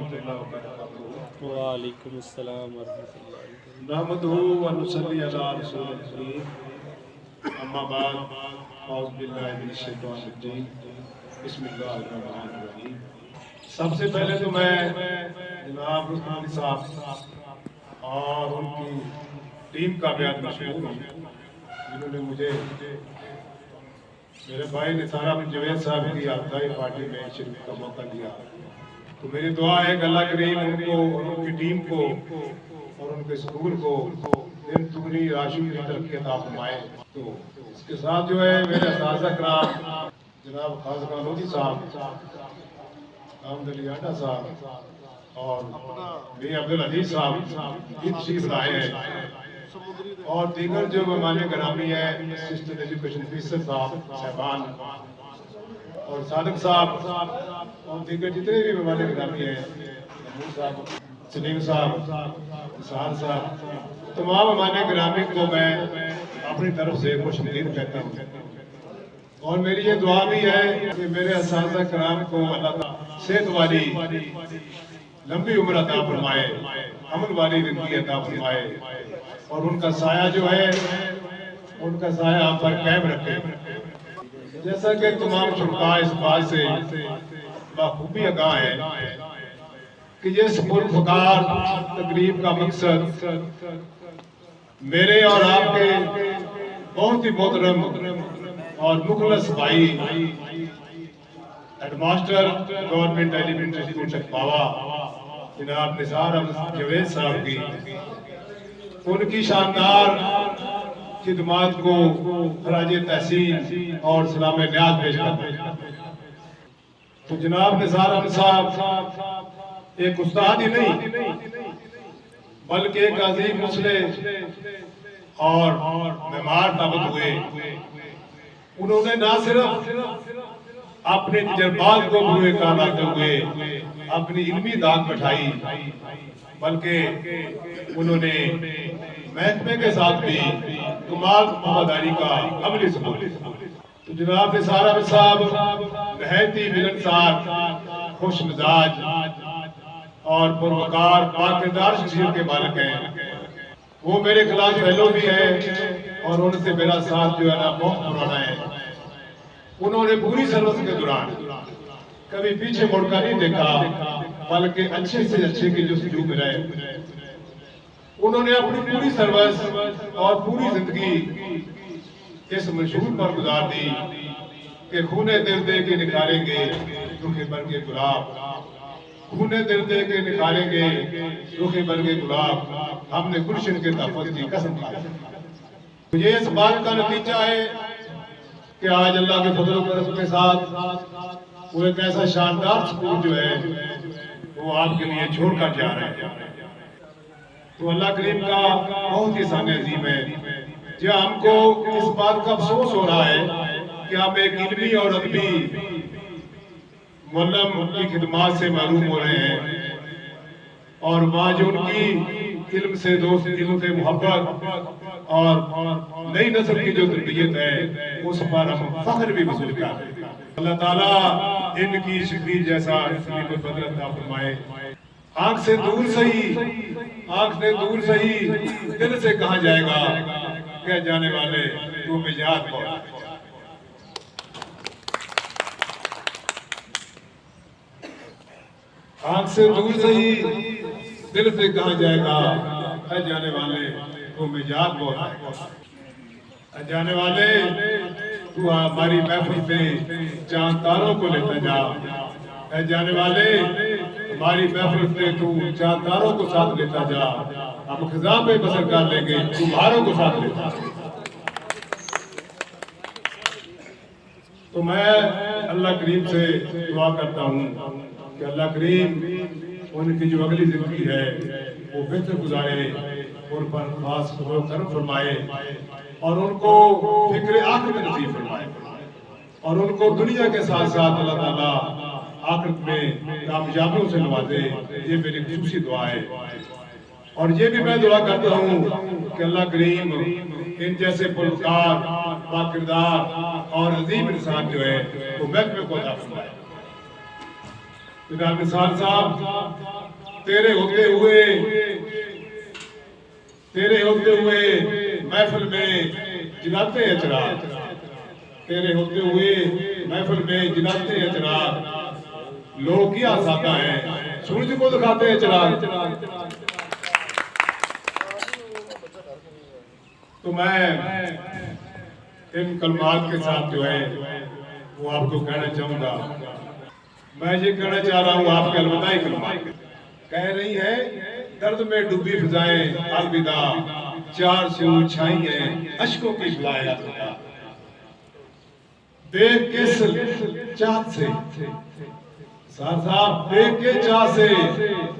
रहमतुल्लाहि व बरकातुहू। वालेकुम अस्सलाम व रहमतुल्लाहि व बरकातुहू। नहमदुहू व नुसल्ली अला रसूलिल करीम। अम्मा बाद, औज़ु बिल्लाहि मिनश शैतानिर रजीम। बिस्मिल्लाहिर रहमानिर रहीम। सबसे पहले तो मैं जनाब रुस्मान अली साहब और उनकी टीम का बेहद मशहूर हूँ, जिन्होंने मुझे मेरे भाई निसार अहमद जवेद साहब की आबदाई पार्टी में शिरकत का मौका दिया। तो मेरी दुआ है कि अल्लाह करीम उनको और उनकी टीम को और उनके स्कूल को दिन दुगनी राशि की तरक्की अता फरमाए। तो इसके साथ जो है मेरे असातिज़ा कराम जनाब खाज़ा खान लोधी साहब, अहमद अली आटा साहब और मियां अब्दुल अजीज साहब भी तशरीफ लाए हैं, और दीगर जो मेहमान गिरामी है असिस्टेंट एजुकेशन ऑफिसर साहबान और सादिक साहब और दीगर जितने भी मेहमान गिरामी हैं, महमूद साहब, सलीम साहब, निसार साहब, तमाम मेहमान गिरामी को मैं अपनी तरफ से खुशनुदीद कहता हूँ। और मेरी ये दुआ भी है कि मेरे असातिज़ा कराम को अल्लाह ताला सेहत वाली लंबी उम्र अता फरमाए, अमन वाली जिंदगी अता फरमाए और उनका साया जो है उनका साया आप पर कायम रखे। जैसा कि तमाम शुरा इस बात से बखूबी आगाह है कि ये पुरफकार तकरीब का मकसद मेरे और आपके बहुत ही मोहतरम और मुखलस भाई हेडमास्टर गवर्नमेंट एलिमेंट्री स्कूल चकपावा जनाब निसार अहमद जवेद साहब की उनकी शानदार खिदमात को खराज तहसीन और सलाम न्याज पेश करते हैं। तो जनाब निसार अहमद साहब एक उस्ताद ही नहीं बल्कि एक अजीम मुस्लिम और मेहमान साबित हुए। उन्होंने ना सिर्फ अपने तजर्बात को हुए कराते हुए अपनी इल्मी दाग बैठाई, बल्कि उन्होंने महकमे के साथ भी कमाल वफादारी का अमली सबूत। तो जनाब निसार अहमद साहब नहायत ही मिलनसार, खुश मिजाज और पुरवकार पाकिरदार शख्सियत के मालिक हैं। वो मेरे खिलाफ फेलो भी है और उनसे मेरा साथ जो है ना बहुत पुराना है। उन्होंने पूरी सर्विस के दौरान कभी पीछे मुड़कर नहीं देखा, बल्कि अच्छे से अच्छे की जुस्तजू में रहे। उन्होंने अपनी पूरी सर्विस और पूरी जिंदगी इस मंशूर पर गुजार दी कि खूने दिल दे के निखारेंगे रुखे बरगे गुलाब, खूने दिल दे के निखारेंगे रुखे बरगे गुलाब, हमने गुलशन के तहफ़्फ़ुज़ की कसम खाई। ये इस बात का नतीजा है कि आज अल्लाह के फजल करम के साथ वो एक ऐसा शानदार स्कूल जो है वो आपके लिए छोड़कर जा रहे हैं। तो अल्लाह करीम का बहुत ही शान अजीम है जो हमको इस बात का अफसोस हो रहा है कि हम एक इल्मी और अदबी मुअल्लिम की खिदमात से महरूम हो रहे हैं, और वहाँ जो उनकी इल्म से दोस्त, इल्म से मोहब्बत और नई नस्ल की जो तरबियत है उस पर हम फख्र भी महसूस करते हैं। अल्लाह ताला इनकी शिकली जैसा बदल अता फरमाए। आंख से दूर सही, आंख से दूर सही, दिल से कहा जाएगा कह जाने वाले तू मिजाज बहुत। आंख से दूर सही, दिल से कहा जाएगा कह जाने वाले तू मिजाज बहुत। जाने वाले तू हमारी महफिल से चांद तारों को लेता जा, ऐ जाने वाले हमारी महफिल से तू चांद तारों को साथ लेता जा, हम खिजा पे बसर कर लेंगे तू बारों को साथ लेता। तो मैं अल्लाह करीम से दुआ करता हूँ कि अल्लाह करीम उनकी जो अगली जिंदगी है वो बेहतर गुजारे, उन पर खास करम फरमाए और उनको फिक्र आखिरत नसीब फरमाए, और उनको दुनिया के साथ साथ अल्लाह ताला आखिरत में कामयाबियों से नवाजे। ये मेरी खुशी दुआ है। और ये भी मैं दुआ करता हूँ कि अल्लाह करीम इन जैसे पुरस्कार, बाकिरदार और अजीम इंसान जो है वो महकमे को अता फरमाए। मिसाल साहब तेरे होते हुए महफिल में जलाते हैं चिराग, तेरे होते हुए महफिल में जलाते हैं चिराग। लोग क्या सादा है, सूरज को दिखाते हैं चिराग। तो मैं इन कलमात के साथ जो है वो आपको कहना चाहूंगा। मैं ये कहना चाह रहा हूँ आपके अलविदाई कलमात कह रही है, दर्द में डूबी फिजाएं अलविदा, चार से छाई है अश्कों की फिजाएं अलविदा। देख के चाँद से साहब, देख के चाह से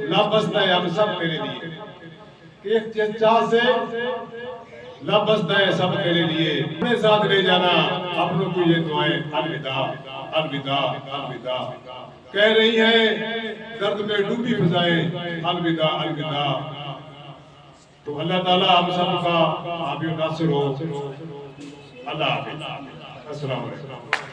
लाबस्ता है हम सब तेरे लिए, एक चाह से लाबस्ता है सब तेरे लिए। अपने साथ ले जाना अपनों को ये दुआएं अलविदा अलविदा अलविदा। कह रही है दर्द में डूबी फिजाएं अलविदा अलविदा। तो अल्लाह ताला हम सब का हाफिज़ नासिर हो। अल्लाह हाफिज़। अस्सलाम वालेकुम।